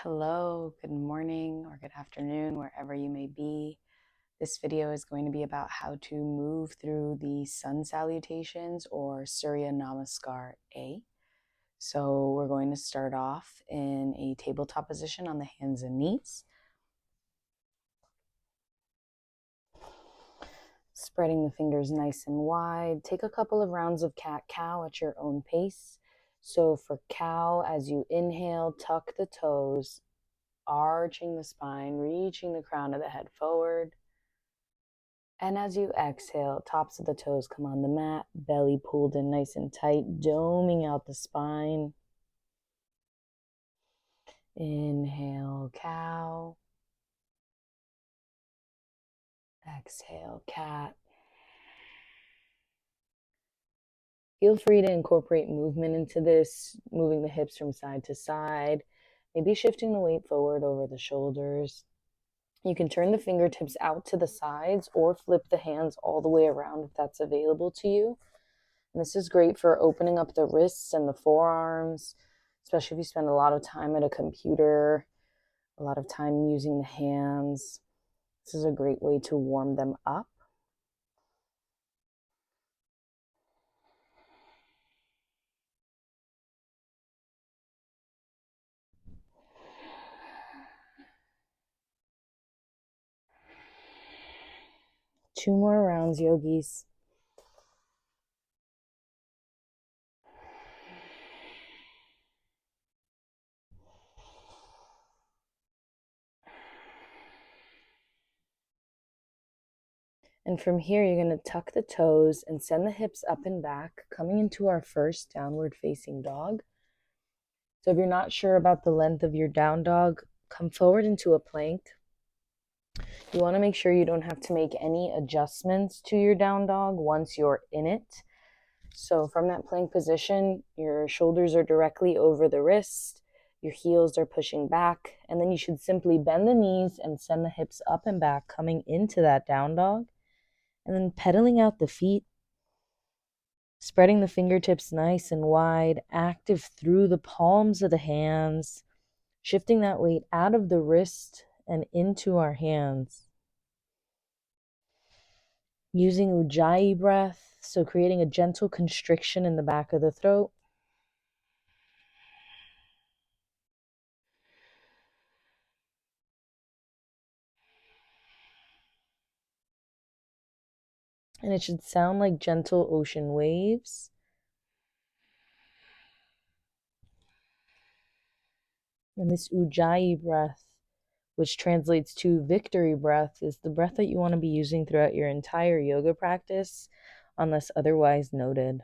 Hello, good morning, or good afternoon, wherever you may be. This video is going to be about how to move through the sun salutations or Surya Namaskar A. So we're going to start off in a tabletop position on the hands and knees. Spreading the fingers nice and wide. Take a couple of rounds of cat-cow at your own pace. So for cow, as you inhale, tuck the toes, arching the spine, reaching the crown of the head forward. And as you exhale, tops of the toes come on the mat, belly pulled in nice and tight, doming out the spine. Inhale, cow. Exhale, cat. Feel free to incorporate movement into this, moving the hips from side to side, maybe shifting the weight forward over the shoulders. You can turn the fingertips out to the sides or flip the hands all the way around if that's available to you. And this is great for opening up the wrists and the forearms, especially if you spend a lot of time at a computer, a lot of time using the hands. This is a great way to warm them up. Two more rounds, yogis. And from here, you're going to tuck the toes and send the hips up and back, coming into our first downward facing dog. So if you're not sure about the length of your down dog, come forward into a plank. You want to make sure you don't have to make any adjustments to your down dog once you're in it. So from that plank position, your shoulders are directly over the wrist, your heels are pushing back, and then you should simply bend the knees and send the hips up and back, coming into that down dog, and then pedaling out the feet, spreading the fingertips nice and wide, active through the palms of the hands, shifting that weight out of the wrist and into our hands. Using Ujjayi breath, so creating a gentle constriction in the back of the throat. And it should sound like gentle ocean waves. And this Ujjayi breath, which translates to victory breath, is the breath that you want to be using throughout your entire yoga practice, unless otherwise noted.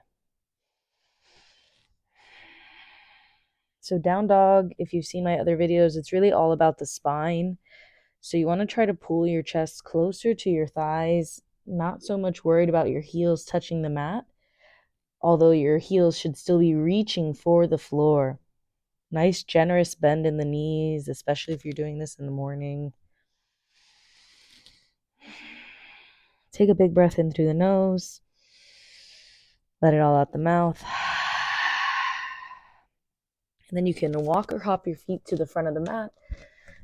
So down dog, if you've seen my other videos, it's really all about the spine. So you want to try to pull your chest closer to your thighs, not so much worried about your heels touching the mat, although your heels should still be reaching for the floor. Nice generous bend in the knees, especially if you're doing this in the morning. Take a big breath in through the nose. Let it all out the mouth. And then you can walk or hop your feet to the front of the mat,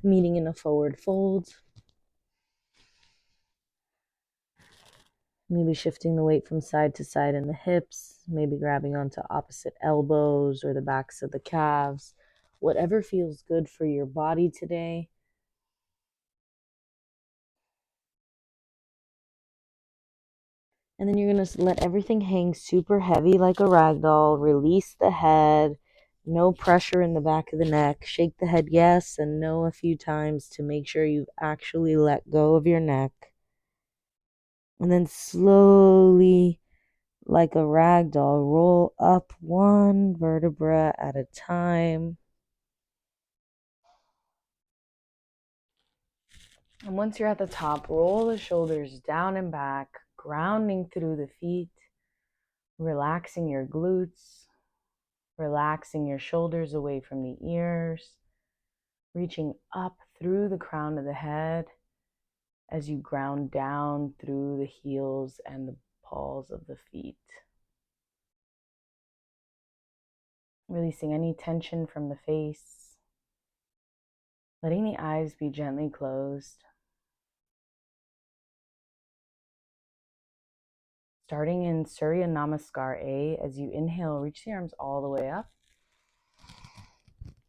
meeting in a forward fold. Maybe shifting the weight from side to side in the hips, maybe grabbing onto opposite elbows or the backs of the calves. Whatever feels good for your body today. And then you're going to let everything hang super heavy like a rag doll. Release the head. No pressure in the back of the neck. Shake the head yes and no a few times to make sure you've actually let go of your neck. And then slowly, like a rag doll, roll up one vertebra at a time. And once you're at the top, roll the shoulders down and back, grounding through the feet, relaxing your glutes, relaxing your shoulders away from the ears, reaching up through the crown of the head as you ground down through the heels and the balls of the feet. Releasing any tension from the face. letting the eyes be gently closed. Starting in Surya Namaskar A, as you inhale, reach the arms all the way up.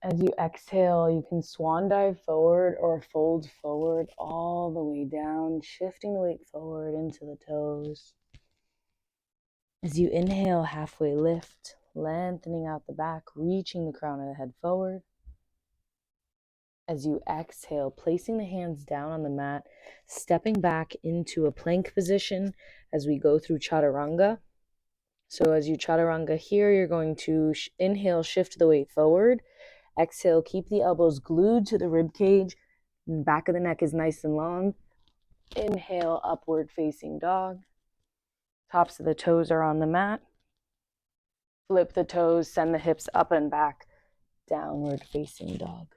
As you exhale, you can swan dive forward or fold forward all the way down, shifting the weight forward into the toes. As you inhale, halfway lift, lengthening out the back, reaching the crown of the head forward. As you exhale, placing the hands down on the mat, stepping back into a plank position as we go through chaturanga. So as you chaturanga here, you're going to inhale, shift the weight forward. Exhale, keep the elbows glued to the rib cage. Back of the neck is nice and long. Inhale, upward facing dog. Tops of the toes are on the mat. Flip the toes, send the hips up and back. Downward facing dog.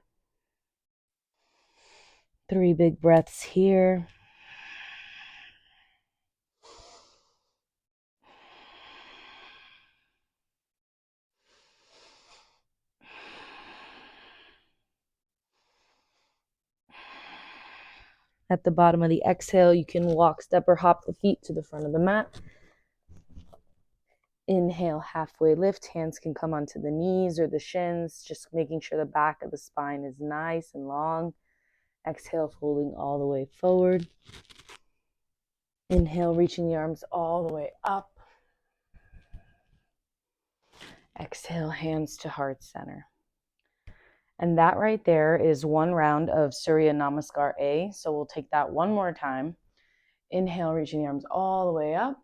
3 big breaths here. At the bottom of the exhale, you can walk, step, or hop the feet to the front of the mat. Inhale, halfway lift. Hands can come onto the knees or the shins, just making sure the back of the spine is nice and long. Exhale, folding all the way forward. Inhale, reaching the arms all the way up. Exhale, hands to heart center. And that right there is 1 round of Surya Namaskar A. So we'll take that one more time. Inhale, reaching the arms all the way up.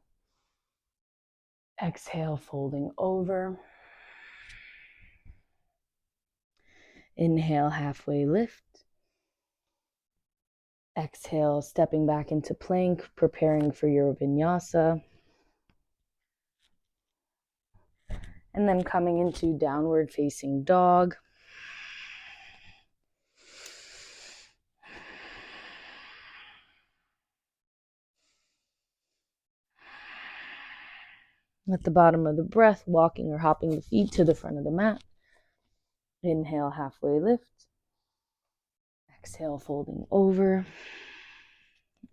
Exhale, folding over. Inhale, halfway lift. Exhale, stepping back into plank, preparing for your vinyasa. And then coming into downward facing dog. At the bottom of the breath, walking or hopping the feet to the front of the mat. Inhale, halfway lift. Exhale, folding over.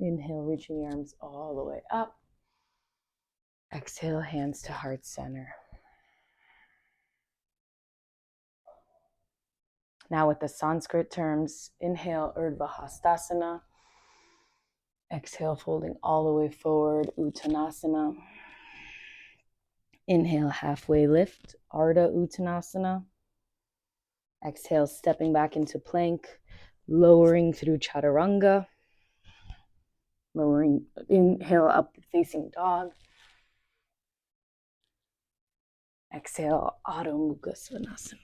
Inhale, reaching the arms all the way up. Exhale, hands to heart center. Now with the Sanskrit terms, inhale, Urdhva Hastasana. Exhale, folding all the way forward, Uttanasana. Inhale, halfway lift, Ardha Uttanasana. Exhale, stepping back into plank, lowering through chaturanga. Lowering, inhale, up facing dog. Exhale, Adho Mukha Svanasana.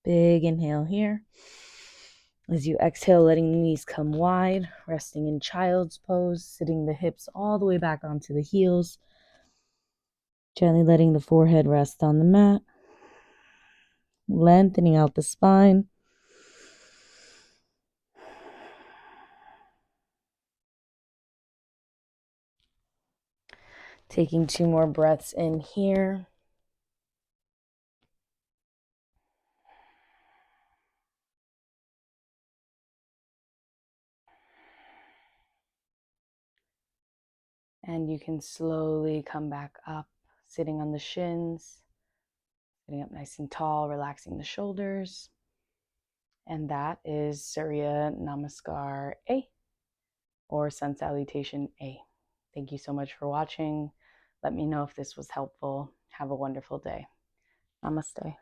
Big inhale here. As you exhale, letting the knees come wide, resting in child's pose, sitting the hips all the way back onto the heels. Gently letting the forehead rest on the mat. Lengthening out the spine. Taking 2 more breaths in here. And you can slowly come back up, sitting on the shins, sitting up nice and tall, relaxing the shoulders. And that is Surya Namaskar A, or Sun Salutation A. Thank you so much for watching. Let me know if this was helpful. Have a wonderful day. Namaste.